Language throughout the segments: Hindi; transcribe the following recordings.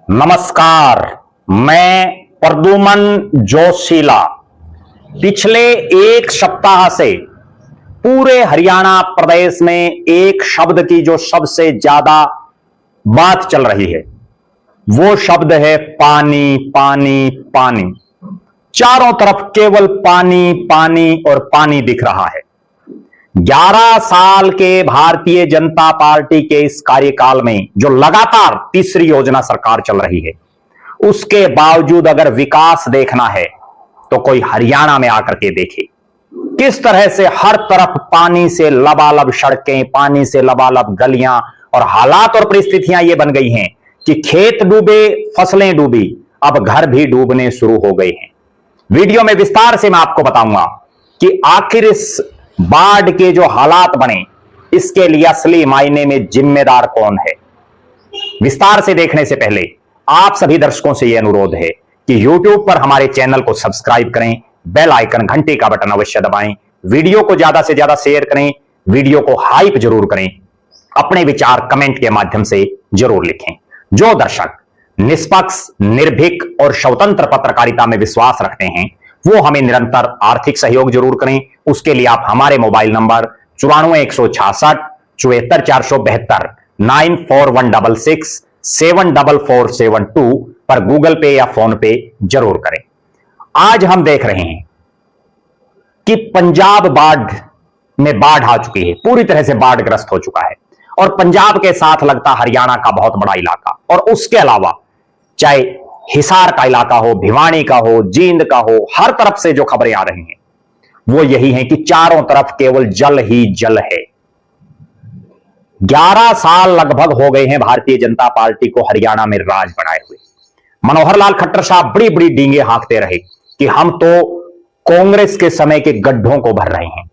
नमस्कार। मैं प्रद्युमन जोशीला पिछले एक सप्ताह से पूरे हरियाणा प्रदेश में एक शब्द की जो सबसे ज्यादा बात चल रही है वो शब्द है पानी पानी पानी। चारों तरफ केवल पानी पानी और पानी दिख रहा है। 11 साल के भारतीय जनता पार्टी के इस कार्यकाल में जो लगातार तीसरी योजना सरकार चल रही है, उसके बावजूद अगर विकास देखना है तो कोई हरियाणा में आकर के देखे किस तरह से हर तरफ पानी से लबालब सड़कें, पानी से लबालब गलियां और हालात और परिस्थितियां ये बन गई हैं कि खेत डूबे, फसलें डूबी, अब घर भी डूबने शुरू हो गए हैं। वीडियो में विस्तार से मैं आपको बताऊंगा कि आखिर इस बाढ़ के जो हालात बने इसके लिए असली मायने में जिम्मेदार कौन है। विस्तार से देखने से पहले आप सभी दर्शकों से यह अनुरोध है कि YouTube पर हमारे चैनल को सब्सक्राइब करें, बेल आइकन घंटे का बटन अवश्य दबाएं, वीडियो को ज्यादा से ज्यादा शेयर करें, वीडियो को हाइप जरूर करें, अपने विचार कमेंट के माध्यम से जरूर लिखें। जो दर्शक निष्पक्ष, निर्भीक और स्वतंत्र पत्रकारिता में विश्वास रखते हैं वो हमें निरंतर आर्थिक सहयोग जरूर करें। उसके लिए आप हमारे मोबाइल नंबर 94 166 74 472 94166 74472 पर गूगल पे या फोन पे जरूर करें। आज हम देख रहे हैं कि पंजाब में बाढ़ आ चुकी है, पूरी तरह से बाढ़ग्रस्त हो चुका है और पंजाब के साथ लगता हरियाणा का बहुत बड़ा इलाका और उसके अलावा चाहे हिसार का इलाका हो, भिवानी का हो, जींद का हो, हर तरफ से जो खबरें आ रही हैं वो यही है कि चारों तरफ केवल जल ही जल है। 11 साल लगभग हो गए हैं भारतीय जनता पार्टी को हरियाणा में राज बनाए हुए। मनोहर लाल खट्टर साहब बड़ी बड़ी डींगे हाँकते रहे कि हम तो कांग्रेस के समय के गड्ढों को भर रहे हैं।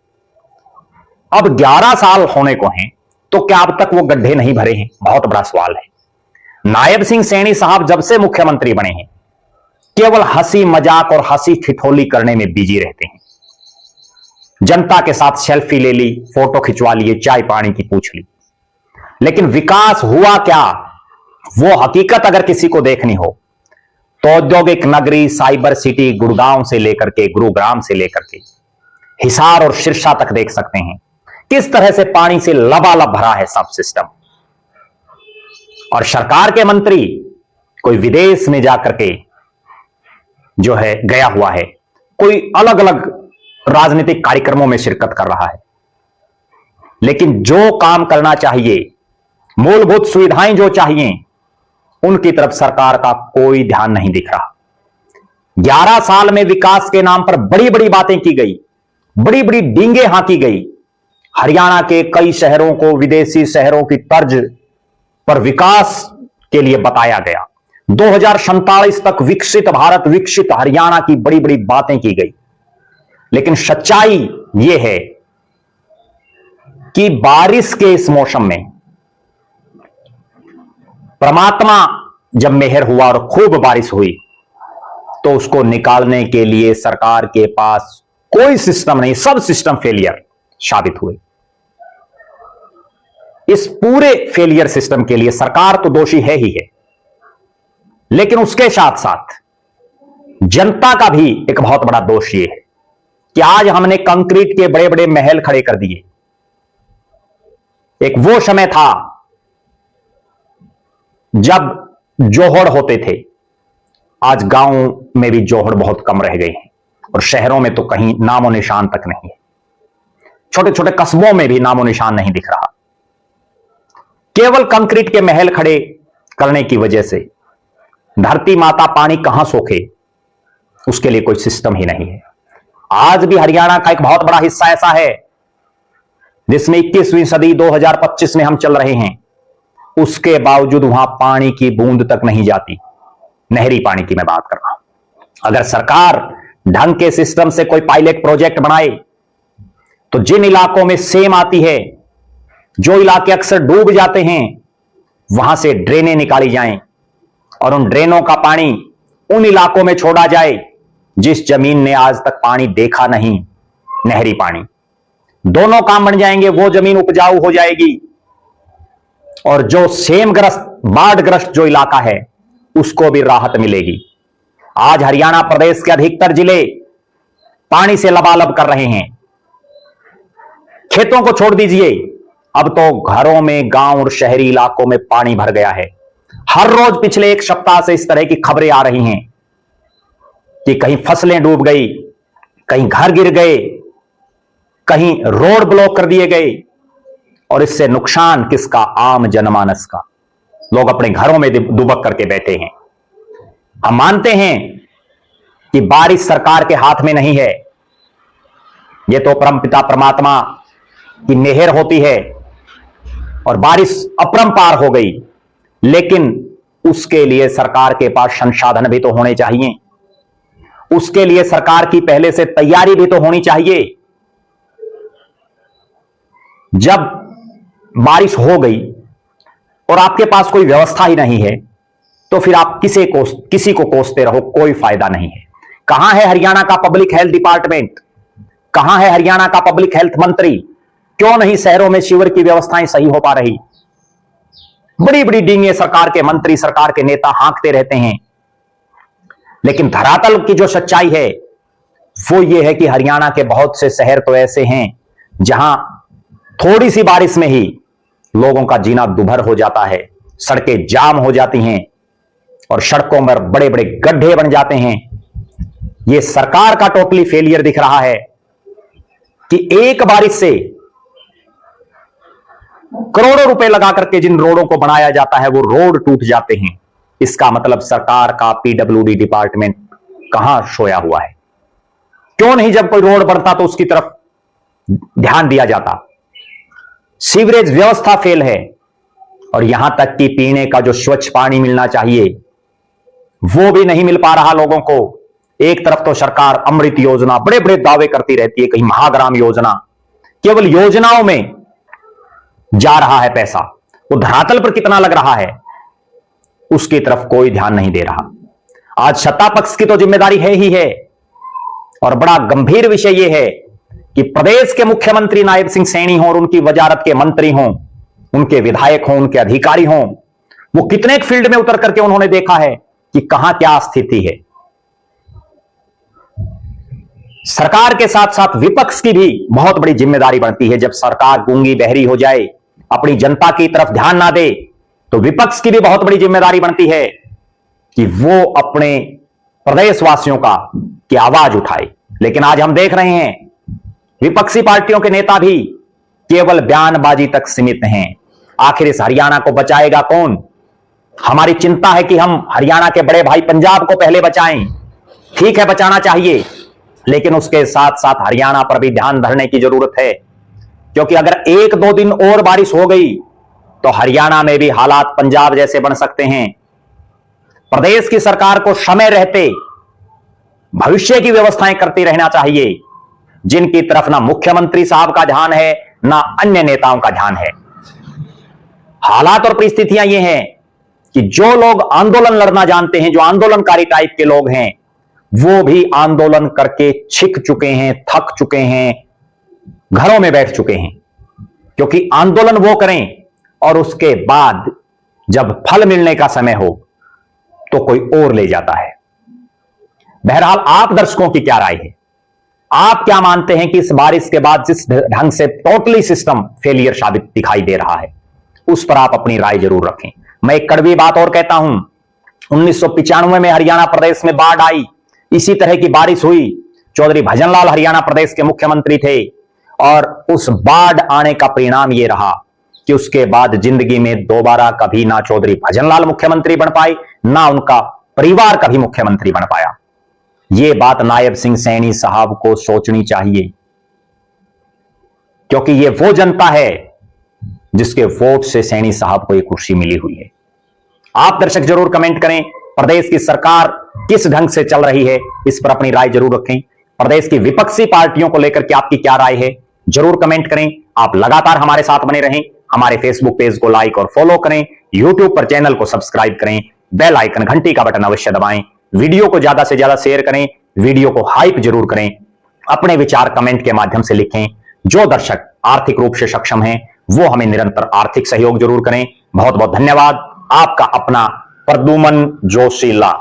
अब 11 साल होने को हैं तो क्या अब तक वो गड्ढे नहीं भरे हैं? बहुत बड़ा सवाल है। नायब सिंह सैनी साहब जब से मुख्यमंत्री बने हैं केवल हंसी मजाक और हंसी ठिठोली करने में बिजी रहते हैं। जनता के साथ सेल्फी ले ली, फोटो खिंचवा लिए, चाय पानी की पूछ ली, लेकिन विकास हुआ क्या वो हकीकत अगर किसी को देखनी हो तो औद्योगिक नगरी, साइबर सिटी, गुड़गांव से लेकर के, गुरुग्राम से लेकर के हिसार और सिरसा तक देख सकते हैं किस तरह से पानी से लबालब भरा है सब सिस्टम। और सरकार के मंत्री कोई विदेश में जाकर के जो है गया हुआ है, कोई अलग अलग राजनीतिक कार्यक्रमों में शिरकत कर रहा है, लेकिन जो काम करना चाहिए, मूलभूत सुविधाएं जो चाहिए, उनकी तरफ सरकार का कोई ध्यान नहीं दिख रहा। 11 साल में विकास के नाम पर बड़ी बड़ी बातें की गई, बड़ी बड़ी डींगे हाँकी गई। हरियाणा के कई शहरों को विदेशी शहरों की तर्ज पर विकास के लिए बताया गया। 2047 तक विकसित भारत, विकसित हरियाणा की बड़ी बड़ी बातें की गई, लेकिन सच्चाई यह है कि बारिश के इस मौसम में परमात्मा जब मेहर हुआ और खूब बारिश हुई तो उसको निकालने के लिए सरकार के पास कोई सिस्टम नहीं, सब सिस्टम फेलियर साबित हुए। इस पूरे फेलियर सिस्टम के लिए सरकार तो दोषी है ही है, लेकिन उसके साथ साथ जनता का भी एक बहुत बड़ा दोष यह है कि आज हमने कंक्रीट के बड़े बड़े महल खड़े कर दिए। एक वो समय था जब जोहड़ होते थे, आज गांव में भी जोहड़ बहुत कम रह गए हैं और शहरों में तो कहीं नामो निशान तक नहीं है। छोटे छोटे कस्बों में भी नामो निशान नहीं दिख रहा। केवल कंक्रीट के महल खड़े करने की वजह से धरती माता पानी कहां सोखे उसके लिए कोई सिस्टम ही नहीं है। आज भी हरियाणा का एक बहुत बड़ा हिस्सा ऐसा है जिसमें 21वीं सदी 2025 में हम चल रहे हैं, उसके बावजूद वहां पानी की बूंद तक नहीं जाती। नहरी पानी की मैं बात कर रहा हूं। अगर सरकार ढंग के सिस्टम से कोई पायलट प्रोजेक्ट बनाए तो जिन इलाकों में सेम आती है, जो इलाके अक्सर डूब जाते हैं, वहां से ड्रेनें निकाली जाएं और उन ड्रेनों का पानी उन इलाकों में छोड़ा जाए जिस जमीन ने आज तक पानी देखा नहीं, नहरी पानी। दोनों काम बन जाएंगे, वो जमीन उपजाऊ हो जाएगी और जो सेम ग्रस्त, बाढ़ग्रस्त जो इलाका है उसको भी राहत मिलेगी। आज हरियाणा प्रदेश के अधिकतर जिले पानी से लबालब कर रहे हैं। खेतों को छोड़ दीजिए, अब तो घरों में, गांव और शहरी इलाकों में पानी भर गया है। हर रोज पिछले एक सप्ताह से इस तरह की खबरें आ रही हैं कि कहीं फसलें डूब गई, कहीं घर गिर गए, कहीं रोड ब्लॉक कर दिए गए। और इससे नुकसान किसका? आम जनमानस का। लोग अपने घरों में दुबक करके बैठे हैं। हम मानते हैं कि बारिश सरकार के हाथ में नहीं है, यह तो परमपिता परमात्मा की मेहर होती है और बारिश अपरंपार हो गई, लेकिन उसके लिए सरकार के पास संसाधन भी तो होने चाहिए। उसके लिए सरकार की पहले से तैयारी भी तो होनी चाहिए। जब बारिश हो गई और आपके पास कोई व्यवस्था ही नहीं है, तो फिर आप किसी को कोसते रहो, कोई फायदा नहीं है। कहां है हरियाणा का पब्लिक हेल्थ डिपार्टमेंट? कहां है हरियाणा का पब्लिक हेल्थ मंत्री? क्यों नहीं शहरों में सीवर की व्यवस्थाएं सही हो पा रही? बड़ी बड़ी डींगे सरकार के मंत्री, सरकार के नेता हाँकते रहते हैं, लेकिन धरातल की जो सच्चाई है वो ये है कि हरियाणा के बहुत से शहर तो ऐसे हैं जहां थोड़ी सी बारिश में ही लोगों का जीना दुभर हो जाता है, सड़कें जाम हो जाती हैं और सड़कों में बड़े बड़े गड्ढे बन जाते हैं। यह सरकार का टोटली फेलियर दिख रहा है कि एक बारिश से करोड़ों रुपए लगा करके जिन रोडों को बनाया जाता है वो रोड टूट जाते हैं। इसका मतलब सरकार का पीडब्ल्यूडी डिपार्टमेंट कहां सोया हुआ है? क्यों नहीं जब कोई रोड बनता तो उसकी तरफ ध्यान दिया जाता? सीवरेज व्यवस्था फेल है और यहां तक कि पीने का जो स्वच्छ पानी मिलना चाहिए वो भी नहीं मिल पा रहा लोगों को। एक तरफ तो सरकार अमृत योजना, बड़े बड़े दावे करती रहती है, कहीं महाग्राम योजना, केवल योजनाओं में जा रहा है पैसा, वो धरातल पर कितना लग रहा है उसकी तरफ कोई ध्यान नहीं दे रहा। आज सत्ता पक्ष की तो जिम्मेदारी है ही है, और बड़ा गंभीर विषय यह है कि प्रदेश के मुख्यमंत्री नायब सिंह सैनी हों और उनकी वजारत के मंत्री हों, उनके विधायक हों, उनके अधिकारी हों, वो कितने फील्ड में उतर करके उन्होंने देखा है कि कहां क्या स्थिति है। सरकार के साथ साथ विपक्ष की भी बहुत बड़ी जिम्मेदारी बनती है। जब सरकार गूंगी बहरी हो जाए, अपनी जनता की तरफ ध्यान ना दे, तो विपक्ष की भी बहुत बड़ी जिम्मेदारी बनती है कि वो अपने प्रदेशवासियों की आवाज उठाए। लेकिन आज हम देख रहे हैं विपक्षी पार्टियों के नेता भी केवल बयानबाजी तक सीमित हैं। आखिर इस हरियाणा को बचाएगा कौन? हमारी चिंता है कि हम हरियाणा के बड़े भाई पंजाब को पहले बचाएं। ठीक है, बचाना चाहिए, लेकिन उसके साथ साथ हरियाणा पर भी ध्यान धरने की जरूरत है, क्योंकि अगर एक दो दिन और बारिश हो गई तो हरियाणा में भी हालात पंजाब जैसे बन सकते हैं। प्रदेश की सरकार को समय रहते भविष्य की व्यवस्थाएं करती रहना चाहिए, जिनकी तरफ ना मुख्यमंत्री साहब का ध्यान है, ना अन्य नेताओं का ध्यान है। हालात और परिस्थितियां ये हैं कि जो लोग आंदोलन लड़ना जानते हैं, जो आंदोलनकारी टाइप के लोग हैं, वो भी आंदोलन करके छिक चुके हैं, थक चुके हैं, घरों में बैठ चुके हैं। क्योंकि आंदोलन वो करें और उसके बाद जब फल मिलने का समय हो तो कोई और ले जाता है। बहरहाल, आप दर्शकों की क्या राय है? आप क्या मानते हैं कि इस बारिश के बाद जिस ढंग से टोटली सिस्टम फेलियर साबित दिखाई दे रहा है, उस पर आप अपनी राय जरूर रखें। मैं एक कड़वी बात और कहता हूं, 1995 में हरियाणा प्रदेश में बाढ़ आई, इसी तरह की बारिश हुई। चौधरी भजनलाल हरियाणा प्रदेश के मुख्यमंत्री थे और उस बाढ़ आने का परिणाम यह रहा कि उसके बाद जिंदगी में दोबारा कभी ना चौधरी भजनलाल मुख्यमंत्री बन पाए, ना उनका परिवार कभी मुख्यमंत्री बन पाया। यह बात नायब सिंह सैनी साहब को सोचनी चाहिए, क्योंकि यह वो जनता है जिसके वोट से सैनी साहब को यह कुर्सी मिली हुई है। आप दर्शक जरूर कमेंट करें, प्रदेश की सरकार किस ढंग से चल रही है, इस पर अपनी राय जरूर रखें। प्रदेश की विपक्षी पार्टियों को लेकर के आपकी क्या राय है, जरूर कमेंट करें। आप लगातार हमारे साथ बने रहें। हमारे फेसबुक पेज को लाइक और फॉलो करें, यूट्यूब पर चैनल को सब्सक्राइब करें, बेल आइकन घंटी का बटन अवश्य दबाएं, वीडियो को ज्यादा से ज्यादा शेयर करें, वीडियो को हाइप जरूर करें, अपने विचार कमेंट के माध्यम से लिखें। जो दर्शक आर्थिक रूप से सक्षम हैं वो हमें निरंतर आर्थिक सहयोग जरूर करें। बहुत बहुत धन्यवाद। आपका अपना प्रद्युमन जोशीला।